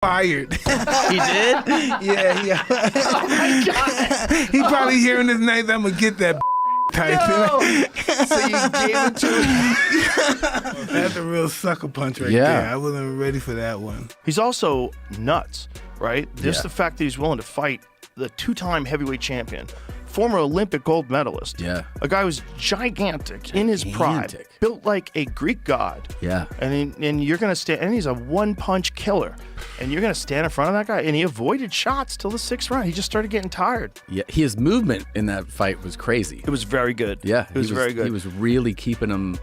fired. He did? Yeah. Oh my God. He probably hearing this night. I'm gonna get that Tyson. So you gave it to him? That's a real sucker punch right Yeah. there. I wasn't ready for that one. He's also nuts, right? Just the fact that he's willing to fight the two-time heavyweight champion, former Olympic gold medalist. Yeah. A guy who's gigantic in his prime, built like a Greek god. Yeah. And you're going to stand, and he's a one-punch killer. And you're going to stand in front of that guy, and he avoided shots till the 6th round. He just started getting tired. Yeah, his movement in that fight was crazy. It was very good. Yeah. It was very good. He was really keeping him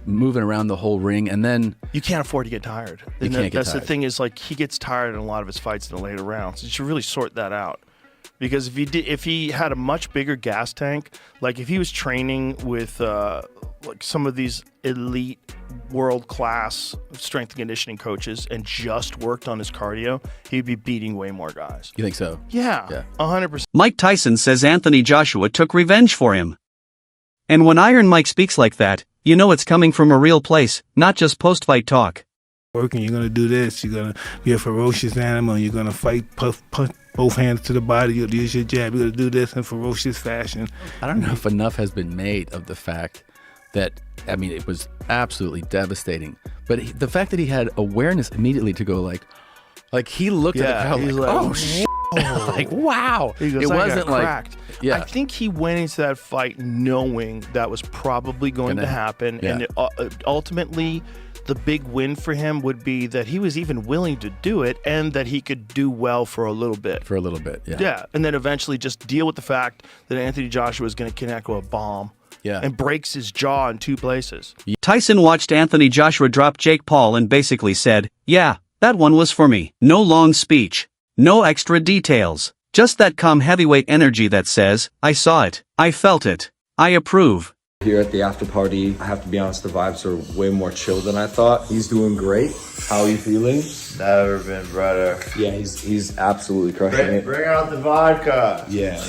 moving around the whole ring, and then you can't afford to get tired. You can't get That's tired. the thing is, like, he gets tired in a lot of his fights in the later rounds. You should really sort that out. Because if he had a much bigger gas tank, like if he was training with like some of these elite world-class strength and conditioning coaches and just worked on his cardio, he'd be beating way more guys. You think so? Yeah. 100%. Mike Tyson says Anthony Joshua took revenge for him. And when Iron Mike speaks like that, you know it's coming from a real place, not just post-fight talk. Working, you're gonna do this. You're gonna be a ferocious animal. You're gonna fight, punch both hands to the body. You'll use your jab. You're gonna do this in ferocious fashion. I don't know if enough has been made of the fact that, I mean, it was absolutely devastating. But the fact that he had awareness immediately to go like he looked at the crowd he's like, oh shit, like wow. He goes, It "I got wasn't like, cracked." yeah. I think he went into that fight knowing that was probably going to happen, yeah. and ultimately, the big win for him would be that he was even willing to do it, and that he could do well for a little bit. Yeah. And then eventually just deal with the fact that Anthony Joshua is going to connect with a bomb. Yeah. And breaks his jaw in 2 places. Tyson watched Anthony Joshua drop Jake Paul and basically said, "Yeah, that one was for me." No long speech. No extra details. Just that calm heavyweight energy that says, "I saw it. I felt it. I approve." Here at the after party, I have to be honest, the vibes are way more chill than I thought. He's doing great. How are you feeling? Never been better. Yeah, he's absolutely crushing it. Bring out the vodka. Yeah,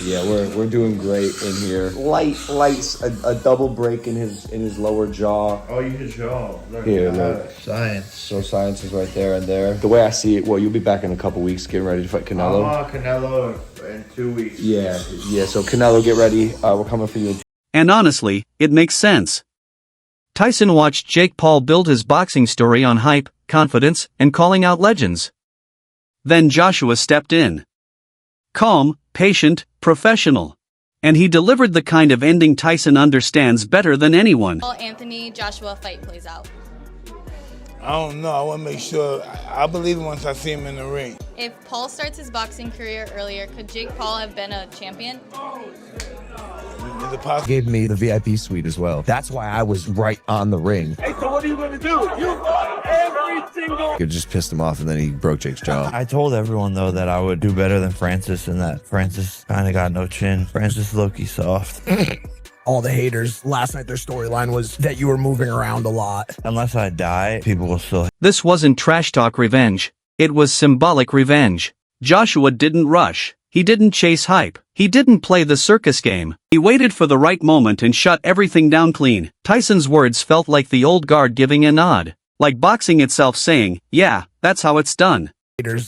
we're doing great in here. A double break in his lower jaw. Oh, you can show. Look, Here, look. Science. So science is right there and there. The way I see it, well, you'll be back in a couple weeks getting ready to fight Canelo. Canelo in 2 weeks. Yeah. So Canelo, get ready. We're coming for you. And honestly, it makes sense. Tyson watched Jake Paul build his boxing story on hype, confidence, and calling out legends. Then Joshua stepped in. Calm, patient, professional. And he delivered the kind of ending Tyson understands better than anyone. Anthony Joshua fight plays out. I don't know. I want to make sure. I believe it once I see him in the ring. If Paul starts his boxing career earlier, could Jake Paul have been a champion? Is it possible? Gave me the VIP suite as well. That's why I was right on the ring. Hey, so what are you going to do? You fought every single... It just pissed him off, and then he broke Jake's jaw. I told everyone, though, that I would do better than Francis, and that Francis kind of got no chin. Francis low-key soft. All the haters, last night their storyline was that you were moving around a lot. Unless I die, people will still... This wasn't trash talk revenge. It was symbolic revenge. Joshua didn't rush. He didn't chase hype. He didn't play the circus game. He waited for the right moment and shut everything down clean. Tyson's words felt like the old guard giving a nod. Like boxing itself saying, "Yeah, that's how it's done."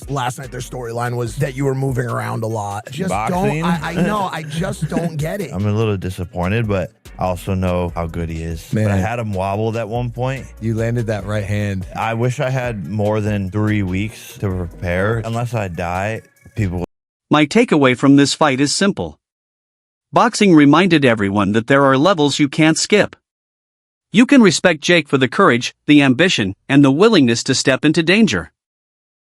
Last night their storyline was that you were moving around a lot. Boxing? I know, I just don't get it. I'm a little disappointed, but I also know how good he is. Man. But I had him wobbled at one point. You landed that right hand. I wish I had more than 3 weeks to prepare. Unless I die, people... My takeaway from this fight is simple. Boxing reminded everyone that there are levels you can't skip. You can respect Jake for the courage, the ambition, and the willingness to step into danger.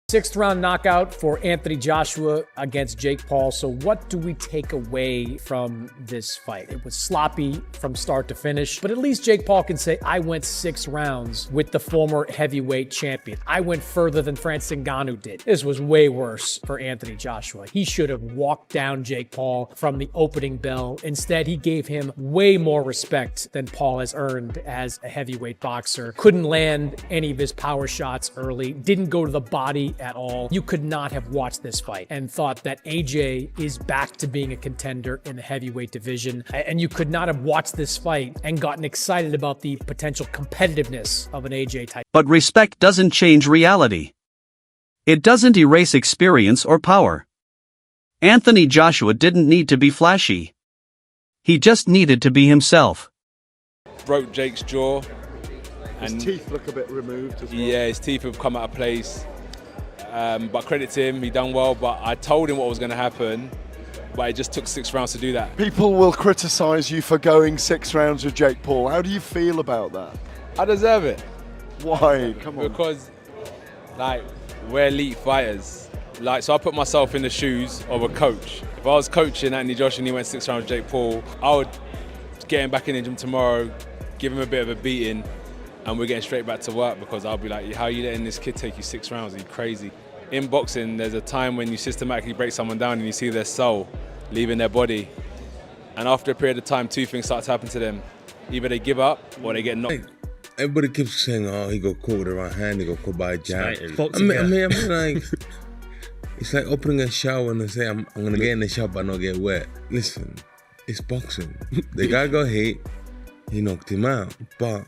6th round knockout for Anthony Joshua against Jake Paul. So what do we take away from this fight? It was sloppy from start to finish, but at least Jake Paul can say, I went 6 rounds with the former heavyweight champion. I went further than Francis Ngannou did. This was way worse for Anthony Joshua. He should have walked down Jake Paul from the opening bell. Instead, he gave him way more respect than Paul has earned as a heavyweight boxer. Couldn't land any of his power shots early, didn't go to the body at all. You could not have watched this fight and thought that AJ is back to being a contender in the heavyweight division. And you could not have watched this fight and gotten excited about the potential competitiveness of an AJ type. But respect doesn't change reality. It doesn't erase experience or power. Anthony Joshua didn't need to be flashy. He just needed to be himself. Broke Jake's jaw. His teeth look a bit removed as well. Yeah, his teeth have come out of place. But credit to him, he done well. But I told him what was going to happen. But it just took 6 rounds to do that. People will criticise you for going 6 rounds with Jake Paul. How do you feel about that? I deserve it. Why? Come on. Because, like, we're elite fighters. Like, so I put myself in the shoes of a coach. If I was coaching Anthony Joshua and he went 6 rounds with Jake Paul, I would get him back in the gym tomorrow, give him a bit of a beating, and we're getting straight back to work, because I'll be like, how are you letting this kid take you 6 rounds? Are you crazy? In boxing, there's a time when you systematically break someone down and you see their soul leaving their body. And after a period of time, 2 things start to happen to them. Either they give up or they get knocked. Everybody keeps saying, oh, he got caught with the right hand, he got caught by a jab. I mean, like, it's like opening a shower and say, I'm going to get in the shower but not get wet. Listen, it's boxing. The guy got hit, he knocked him out. But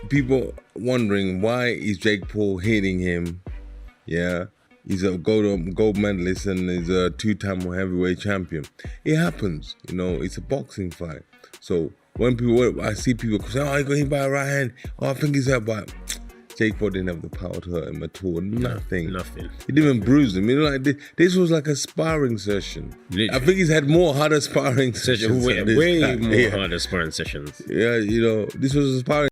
people wondering, why is Jake Paul hitting him? Yeah, he's a gold medalist and he's a 2-time heavyweight champion. It happens, you know, it's a boxing fight. So when I see people say, oh, he got hit by a right hand, oh, I think he's hurt, but Jake Paul didn't have the power to hurt him at all. Nothing. He didn't even bruise him. You know, like this was like a sparring session. Literally. I think he's had more harder sparring sessions. Way more harder sparring sessions. Yeah, you know, this was a sparring